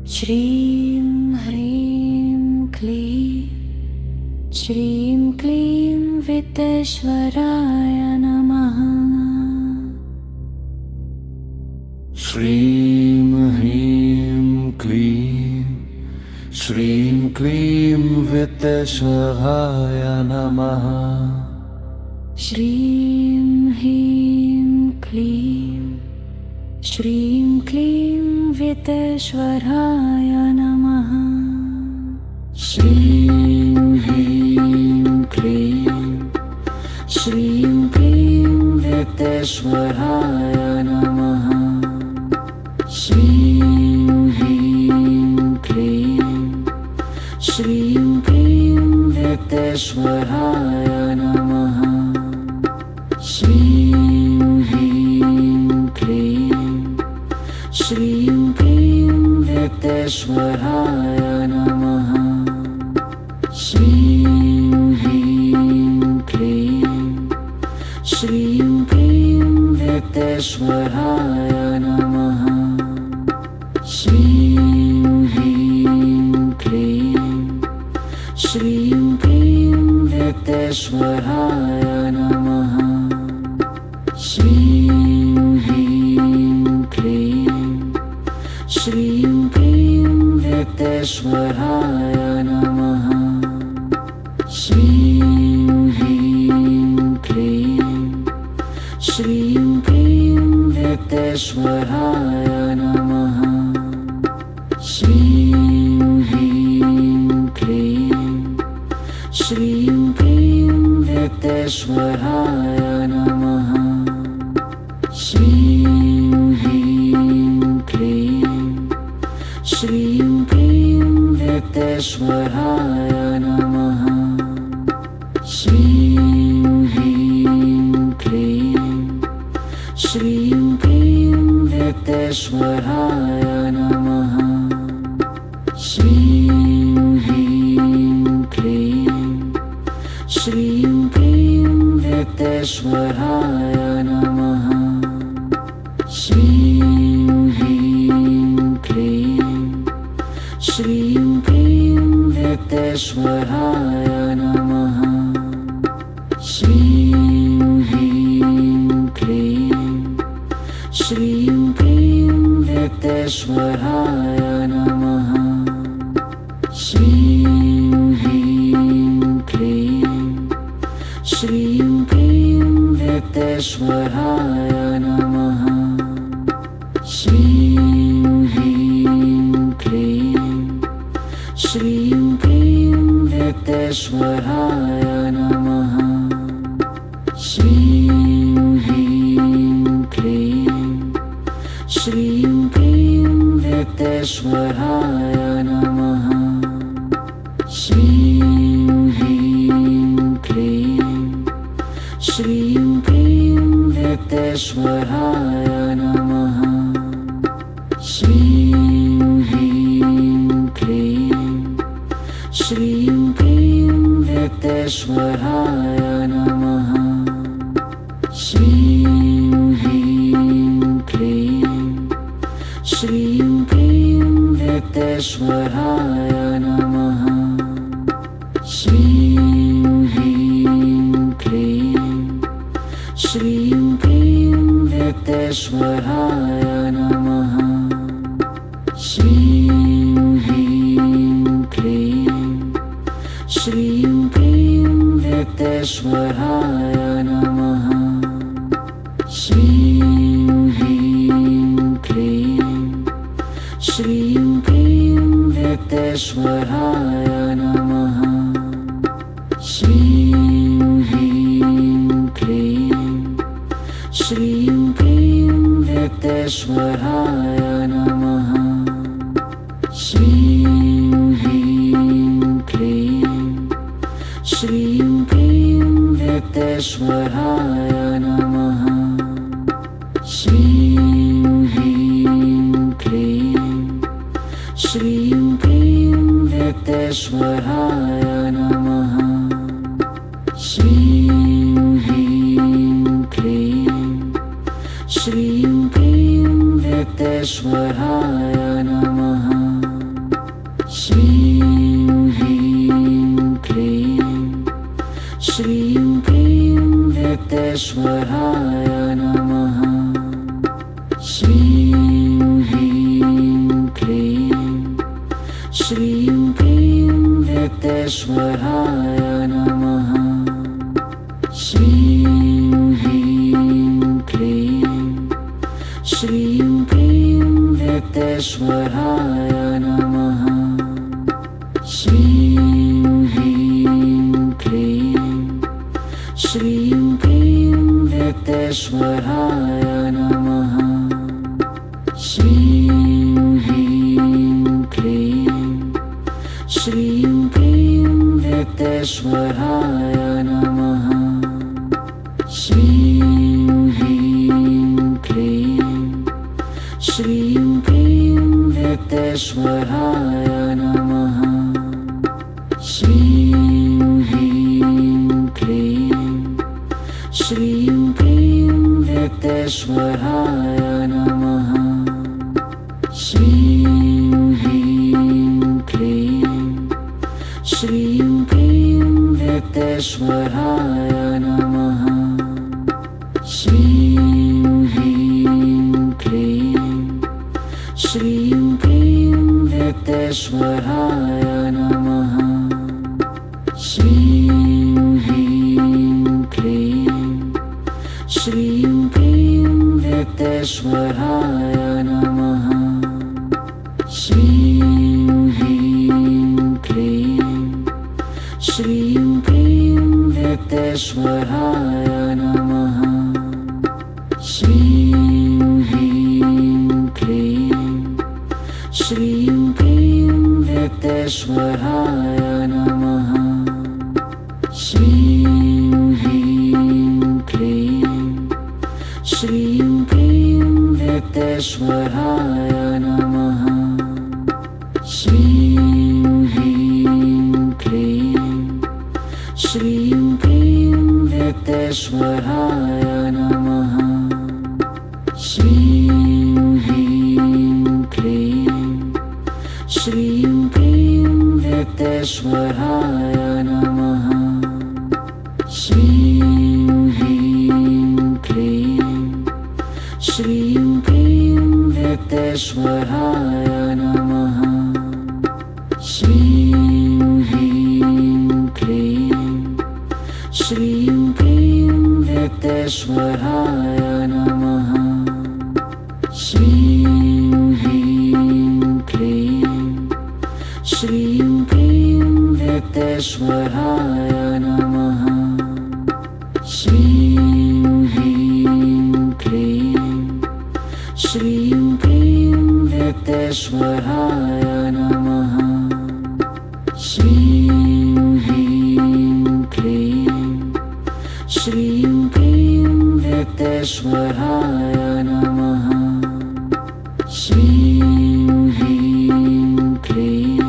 श्रीं ह्रीं क्लीं श्रीं क्लीं वित्तेश्वराय नमः। श्रीं ह्रीं क्लीं श्रीं क्लीं वित्तेश्वराय नमः। श्रीं ह्रीं क्लीं श्रीं क्लीं वित्तेश्वराय नमः। श्रीं ह्रीं क्लीं श्रीं क्लीं वित्तेश्वराय नमः। श्रीं ह्रीं क्लीं श्रीं क्लीं वित्तेश्वराय नमः। श्रीं ह्रीं क्लीं श्रीं क्लीं वित्तेश्वराय नमः। श्रीं ह्रीं क्लीं श्रीं क्लीं वित्तेश्वराय नमः। श्रीं ह्रीं क्लीं श्रीं क्लीं वित्तेश्वराय नमः। श्रीं ह्रीं क्लीं श्रीं क्लीं वित्तेश्वराय नमः। श्रीं ह्रीं क्लीं श्रीं क्लीं वित्तेश्वराय नमः। श्रीं ह्रीं क्लीं श्रीं क्लीं वित्तेश्वराय नमः। श्रीं ह्रीं क्लीं श्रीं क्लीं वित्तेश्वराय नमः। श्रीं ह्रीं क्लीं श्रीं क्लीं वित्तेश्वराय नमः। श्रीं ह्रीं क्लीं श्रीं क्लीं वित्तेश्वराय नमः। श्रीं ह्रीं क्लीं श्रीं क्लीं वित्तेश्वराय नमः। श्रीं ह्रीं क्लीं श्रीं क्लीं वित्तेश्वराय नमः। श्रीं ह्रीं क्लीं श्रीं क्लीं वित्तेश्वराय नमः। श्रीं ह्रीं क्लीं श्रीं क्लीं वित्तेश्वराय नमः। श्रीं ह्रीं क्लीं श्रीं क्लीं वित्तेश्वराय नमः। श्रीं ह्रीं क्लीं श्रीं क्लीं वित्तेश्वराय नमः। श्रीं ह्रीं क्लीं श्रीं क्लीं वित्तेश्वराय नमः। श्रीं ह्रीं क्लीं श्रीं क्लीं वित्तेश्वराय नमः। श्रीं ह्रीं क्लीं श्रीं क्लीं वित्तेश्वराय नमः। श्रीं ह्रीं क्लीं श्रीं क्लीं वित्तेश्वराय नमः। श्रीं ह्रीं क्लीं श्रीं क्लीं वित्तेश्वराय नमः। श्रीं ह्रीं क्लीं श्रीं क्लीं वित्तेश्वराय नमः। श्रीं ह्रीं क्लीं श्रीं क्लीं वित्तेश्वराय नमः। श्रीं ह्रीं क्लीं श्रीं क्लीं वित्तेश्वराय नमः। श्रीं ह्रीं क्लीं वित्तेश्वराय नमः। श्रीं ह्रीं क्लीं श्रीं क्लीं वित्तेश्वराय नमः। श्रीं ह्रीं क्लीं श्रीं क्लीं वित्तेश्वराय नमः। श्रीं ह्रीं क्लीं श्रीं क्लीं वित्तेश्वराय नमः। श्रीं ह्रीं क्लीं श्रीं क्लीं वित्तेश्वराय नमः। श्रीं ह्रीं क्लीं श्रीं क्लीं वित्तेश्वराय नमः। श्रीं ह्रीं क्लीं श्रीं क्लीं वित्तेश्वराय नमः। श्रीं ह्रीं क्लीं श्रीं क्लीं वित्तेश्वराय नमः। श्रीं ह्रीं क्लीं श्रीं क्लीं वित्तेश्वराय नमः। श्रीं ह्रीं क्लीं श्रीं क्लीं वित्तेश्वराय नमः। श्रीं ह्रीं क्लीं श्रीं क्लीं वित्तेश्वराय नमः। श्रीं ह्रीं क्लीं श्रीं क्लीं वित्तेश्वराय नमः। श्रीं ह्रीं क्लीं श्रीं क्लीं वित्तेश्वराय नमः। श्रीं ह्रीं क्लीं श्रीं क्लीं वित्तेश्वराय नमः। श्रीं ह्रीं क्लीं श्रीं क्लीं वित्तेश्वराय नमः। श्रीं ह्रीं क्लीं श्रीं क्लीं वित्तेश्वराय नमः। श्रीं ह्रीं क्लीं श्रीं क्लीं वित्तेश्वराय नमः। श्रीं ह्रीं क्लीं श्रीं क्लीं वित्तेश्वराय नमः। श्रीं ह्रीं क्लीं श्रीं क्लीं वित्तेश्वराय नमः। श्रीं ह्रीं क्लीं श्रीं क्लीं वित्तेश्वराय नमः। श्रीं ह्रीं क्लीं श्रीं क्लीं वित्तेश्वराय नमः। श्रीं ह्रीं क्लीं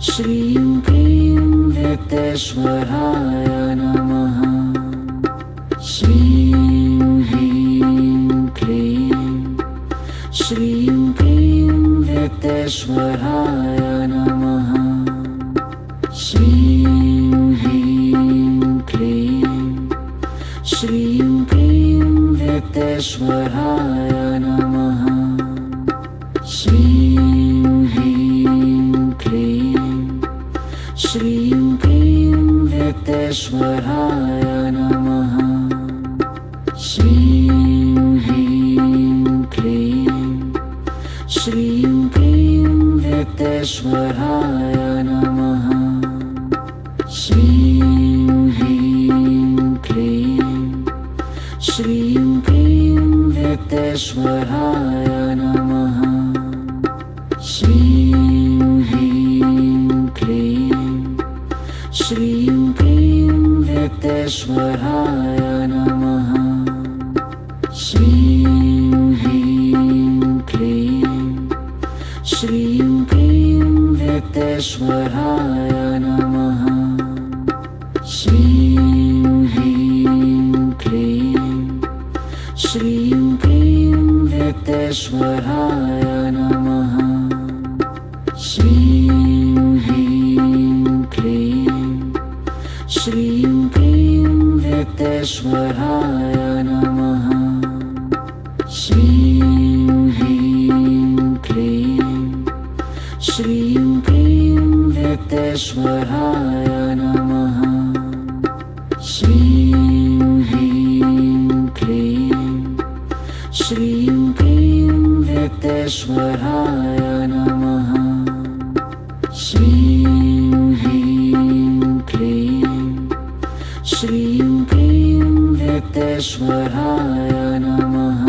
श्रीं क्लीं वित्तेश्वराय नमः। श्रीं ह्रीं क्लीं श्रीं क्लीं वित्तेश्वराय नमः। श्रीं ह्रीं क्लीं श्रीं क्लीं वित्तेश्वराय नमः। श्रीं ह्रीं क्लीं श्रीं क्लीं वित्तेश्वराय नमः। श्रीं ह्रीं क्लीं श्रीं क्लीं वित्तेश्वराय नमः। श्रीं ह्रीं क्लीं श्रीं क्लीं वित्तेश्वराय नमः। श्रीं ह्रीं क्लीं श्रीं क्लीं वित्तेश्वराय नमः। श्रीं ह्रीं क्लीं श्रीं क्लीं वित्तेश्वराय नमः। श्रीं ह्रीं क्लीं श्रीं क्लीं वित्तेश्वराय वित्तेश्वराय नमः। श्रीं ह्रीं क्लीं श्रीं क्लीं वित्तेश्वराय नमः। श्रीं ह्रीं क्लीं श्रीं क्लीं वित्तेश्वराय नमः। श्रीं ह्रीं क्लीं श्रीं क्लीं वित्तेश्वराय नमः। श्रीं ह्रीं क्लीं श्रीं क्लीं वित्तेश्वराय नमः।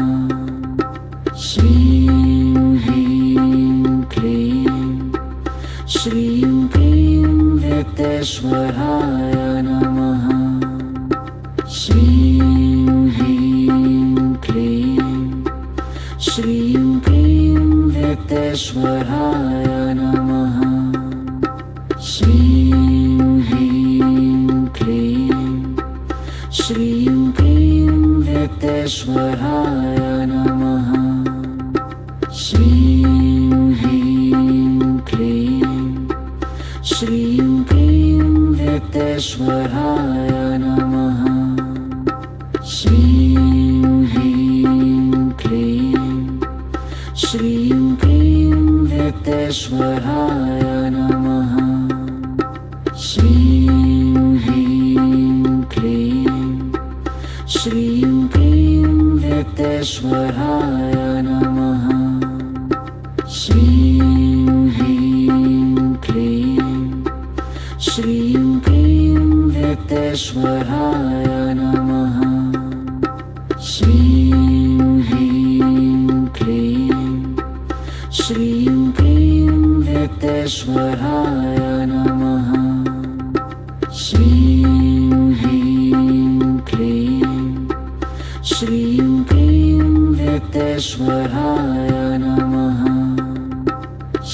श्रीं ह्रीं क्लीं श्रीं क्लीं वित्तेश्वराय नमः। श्रीं ह्रीं क्लीं श्रीं क्लीं वित्तेश्वराय नमः। श्रीं ह्रीं क्लीं श्रीं क्लीं वित्तेश्वराय नमः। श्रीं ह्रीं क्लीं श्रीं क्लीं वित्तेश्वराय नमः। श्रीं ह्रीं क्लीं श्रीं क्लीं वित्तेश्वराय नमः। श्रीं ह्रीं क्लीं श्रीं क्लीं वित्तेश्वराय नमः। श्रीं ह्रीं क्लीं श्रीं क्लीं वित्तेश्वराय नमः। श्रीं ह्रीं क्लीं श्रीं क्लीं वित्तेश्वराय नमः। श्रीं ह्रीं क्लीं श्रीं क्लीं वित्तेश्वराय नमः।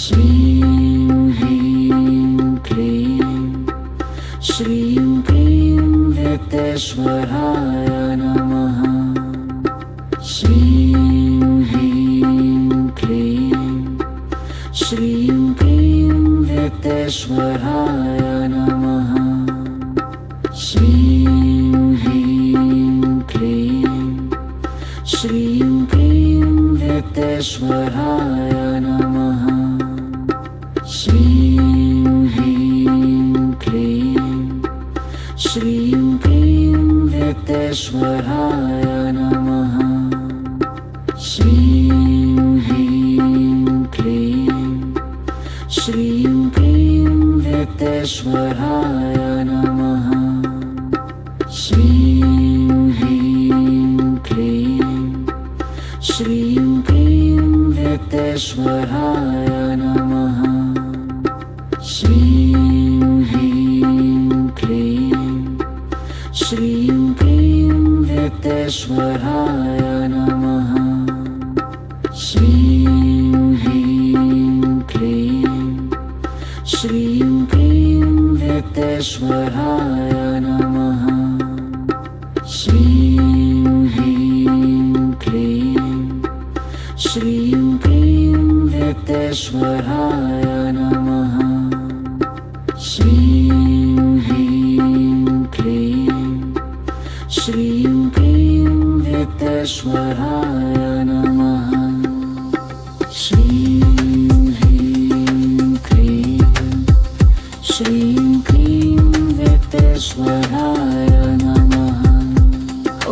श्रीं ह्रीं क्लीं श्रीं क्लीं वित्तेश्वराय नमः। श्रीं ह्रीं क्लीं श्रीं क्लीं वित्तेश्वराय नमः। श्रीं ह्रीं क्लीं श्रीं क्लीं वित्तेश्वराय नमः। श्रीं ह्रीं क्लीं श्रीं क्लीं वित्तेश्वराय नमः। श्रीं ह्रीं क्लीं श्रीं क्लीं वित्तेश्वराय नमः। श्रीं ह्रीं क्लीं श्रीं क्लीं वित्तेश्वराय नमः। श्रीं ह्रीं क्लीं श्रीं क्लीं वित्तेश्वराय नमः। श्रीं ह्रीं क्लीं श्रीं क्लीं वित्तेश्वराय नमः। श्रीं ह्रीं क्लीं श्रीं क्लीं वित्तेश्वराय नमः। श्रीं ह्रीं क्लीं श्रीं क्लीं वित्तेश्वराय नमः। श्रीं ह्रीं क्लीं श्रीं क्लीं वित्तेश्वराय नमः। ॐ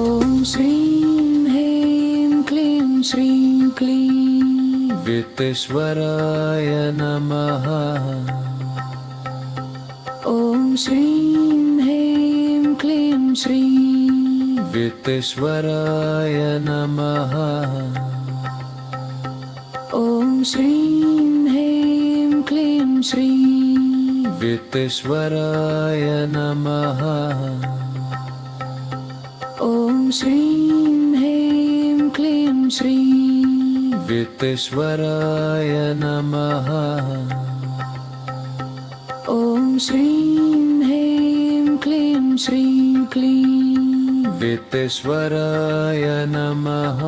श्रीं ह्रीं क्लीं श्रीं क्लीं वित्तेश्वराय नमः। ॐ श्रीं ह्रीं क्लीं श्रीं वित्तेश्वराय नमः। ॐ श्रीं ह्रीं क्लीं श्रीं वित्तेश्वराय नमः। ॐ श्रीं ह्रीं क्लीं श्रीं वित्तेश्वराय नमः। ॐ श्रीं ह्रीं क्लीं श्रीं क्लीं वित्तेश्वराय नमः।